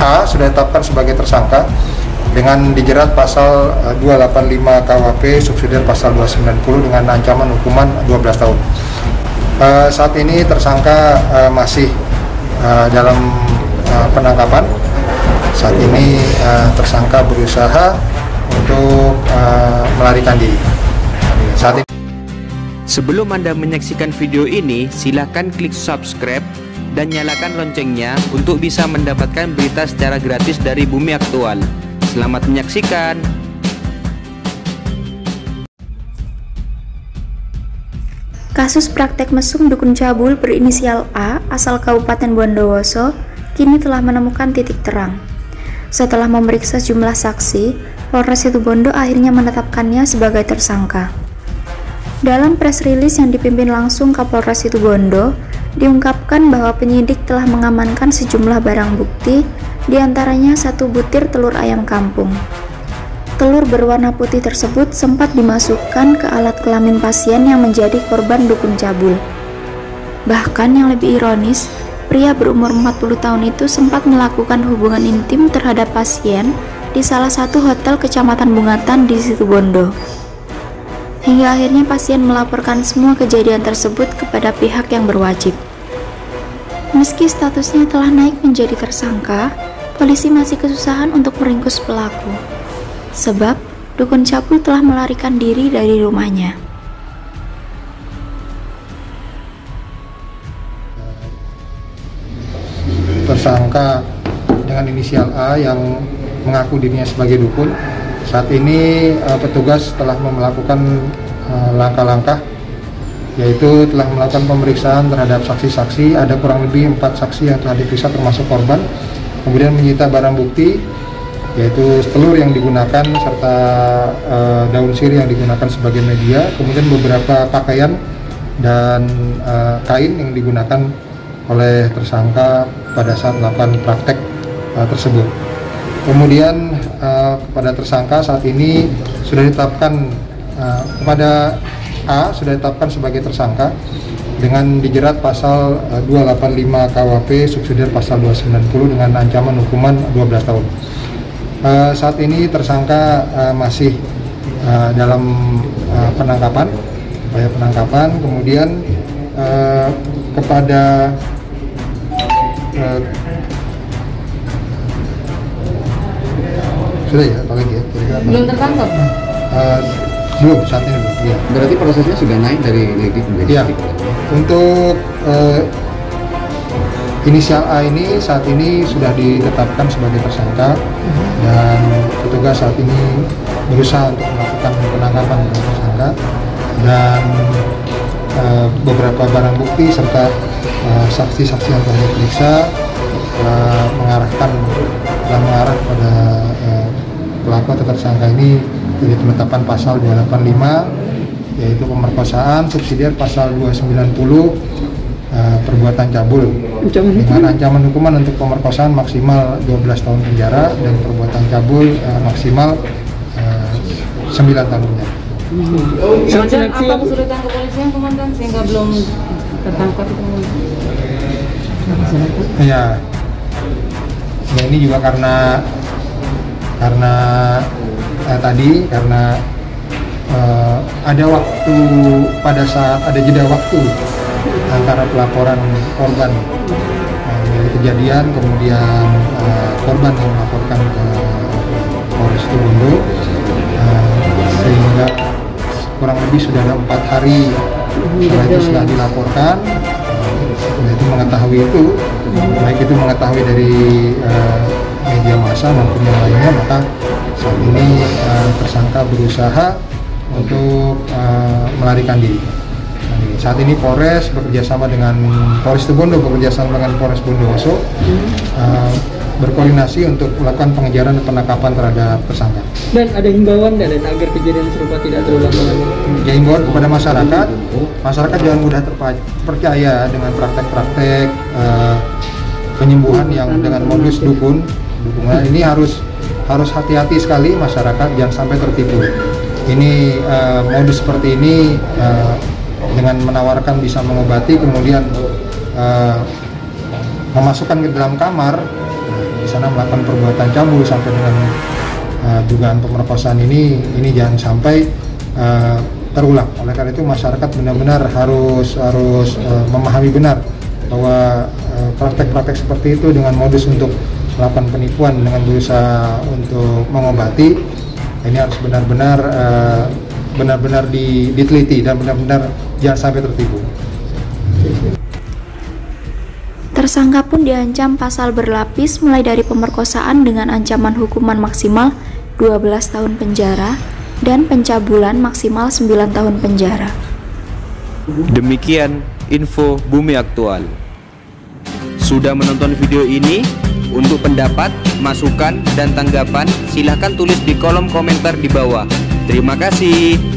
A sudah ditetapkan sebagai tersangka dengan dijerat pasal 285 KUHP subsidiar pasal 290 dengan ancaman hukuman 12 tahun. Saat ini tersangka masih dalam penangkapan. Saat ini tersangka berusaha untuk melarikan diri. Saat ini. Sebelum Anda menyaksikan video ini, silakan klik subscribe dan nyalakan loncengnya untuk bisa mendapatkan berita secara gratis dari Bumi Aktual. Selamat menyaksikan. Kasus praktek mesum dukun cabul berinisial A asal Kabupaten Bondowoso kini telah menemukan titik terang. Setelah memeriksa sejumlah saksi, Polres Situbondo akhirnya menetapkannya sebagai tersangka. Dalam press release yang dipimpin langsung Kapolres Situbondo, diungkapkan bahwa penyidik telah mengamankan sejumlah barang bukti, diantaranya 1 butir telur ayam kampung. Telur berwarna putih tersebut sempat dimasukkan ke alat kelamin pasien yang menjadi korban dukun cabul. Bahkan yang lebih ironis, pria berumur 40 tahun itu sempat melakukan hubungan intim terhadap pasien di salah satu hotel Kecamatan Bungatan di Situbondo. Hingga akhirnya pasien melaporkan semua kejadian tersebut kepada pihak yang berwajib. Meski statusnya telah naik menjadi tersangka, polisi masih kesusahan untuk meringkus pelaku. Sebab, dukun cabul telah melarikan diri dari rumahnya. Tersangka dengan inisial A yang mengaku dirinya sebagai dukun. Saat ini petugas telah melakukan langkah-langkah, yaitu telah melakukan pemeriksaan terhadap saksi-saksi. Ada kurang lebih 4 saksi yang telah diperiksa termasuk korban. Kemudian menyita barang bukti, yaitu telur yang digunakan serta daun sirih yang digunakan sebagai media. Kemudian beberapa pakaian dan kain yang digunakan oleh tersangka pada saat melakukan praktek tersebut. Kemudian kepada tersangka saat ini sudah ditetapkan kepada A sudah ditetapkan sebagai tersangka dengan dijerat pasal 285 KUHP subsidiar pasal 290 dengan ancaman hukuman 12 tahun. Saat ini tersangka masih dalam penangkapan, upaya penangkapan. Kemudian kepada sudah ya, apalagi ya? Belum tertangkap? Belum, saat ini belum. Ya. Berarti prosesnya sudah naik dari lidik menjadi ya. sidik. Untuk inisial A ini saat ini sudah ditetapkan sebagai tersangka dan petugas saat ini berusaha untuk melakukan penangkapan tersangka dan beberapa barang bukti serta saksi-saksi yang telah diperiksa mengarah pada pelaku atau tersangka ini jadi penetapan pasal 285 yaitu pemerkosaan subsidiar pasal 290 perbuatan cabul dengan ancaman hukuman untuk pemerkosaan maksimal 12 tahun penjara dan perbuatan cabul maksimal 9 tahun penjara. Komandan, apa kesulitan kepolisian komandan sehingga belum tertangkap itu? Ya, ini juga karena ada waktu pada saat ada jeda waktu antara pelaporan korban dari kejadian kemudian korban yang melaporkan ke Polres Situbondo sehingga kurang lebih sudah ada 4 hari setelah dilaporkan itu mengetahui itu baik itu mengetahui dari media massa maupun yang lainnya, maka saat ini tersangka berusaha untuk melarikan diri. Saat ini Polres bekerjasama dengan Polres Situbondo bekerjasama dengan Polres Bondowoso berkoordinasi untuk melakukan pengejaran dan penangkapan terhadap tersangka. Dan ada himbauan dan agar kejadian serupa tidak terulang lagi. Ya, himbauan kepada masyarakat jangan mudah percaya dengan praktek-praktek penyembuhan yang dengan modus dukungan. Ini harus hati-hati sekali masyarakat, jangan sampai tertipu. Ini modus seperti ini dengan menawarkan bisa mengobati kemudian memasukkan ke dalam kamar bisa sana melakukan perbuatan cabul sampai dengan dugaan pemerkosaan ini jangan sampai terulang. Oleh karena itu masyarakat benar-benar harus memahami benar bahwa praktek-praktek seperti itu dengan modus untuk melakukan penipuan dengan berusaha untuk mengobati ini harus benar-benar diteliti dan benar-benar jangan sampai tertipu. Tersangka pun diancam pasal berlapis mulai dari pemerkosaan dengan ancaman hukuman maksimal 12 tahun penjara dan pencabulan maksimal 9 tahun penjara. Demikian info Bumi Aktual. Sudah menonton video ini? Untuk pendapat, masukan, dan tanggapan silahkan tulis di kolom komentar di bawah. Terima kasih.